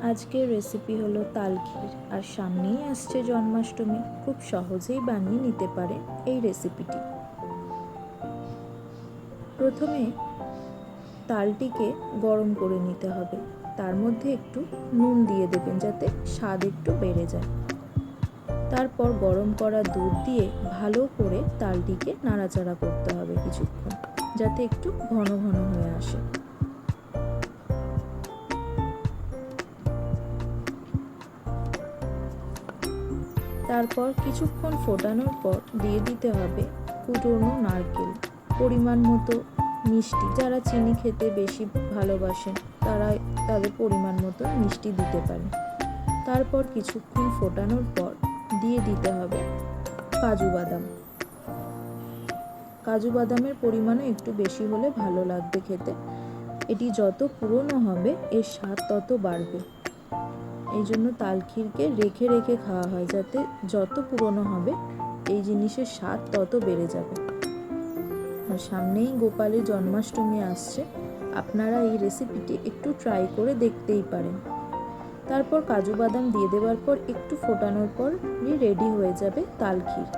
আজকের রেসিপি হলো তাল ক্ষীর। আর সামনেই আসছে জন্মাষ্টমী, খুব সহজেই বানিয়ে নিতে পারে এই রেসিপিটি। প্রথমে তালটিকে গরম করে নিতে হবে, তার মধ্যে একটু নুন দিয়ে দেবেন যাতে স্বাদ একটু বেড়ে যায়। তারপর গরম করা দুধ দিয়ে ভালো করে তালটিকে নাড়াচাড়া করতে হবে কিছুক্ষণ, যাতে একটু ঘন ঘন হয়ে আসে। তারপর কিছুক্ষণ ফোটানোর পর দিয়ে দিতে হবে কুটোনো নারকেল, পরিমাণ মতো মিষ্টি। যারা চিনি খেতে বেশি ভালোবাসেন তারা তাদের পরিমাণ মতো মিষ্টি দিতে পারেন। তারপর কিছুক্ষণ ফোটানোর পর দিয়ে দিতে হবে কাজু বাদাম। কাজু বাদামের পরিমাণও একটু বেশি হলে ভালো লাগবে খেতে। এটি যত পুরনো হবে এর স্বাদ তত বাড়বে। এই জন্য তাল ক্ষীরকে রেখে রেখে খাওয়া হয়, যাতে যত পুরনো হবে এই জিনিসের স্বাদ তত বেড়ে যাবে। আর সামনেই গোপালের জন্মাষ্টমী আসছে, আপনারা এই রেসিপিটি একটু ট্রাই করে দেখতেই পারেন। তারপর কাজু বাদাম দিয়ে দেওয়ার পর একটু ফোটানোর পরই রেডি হয়ে যাবে তাল ক্ষীর।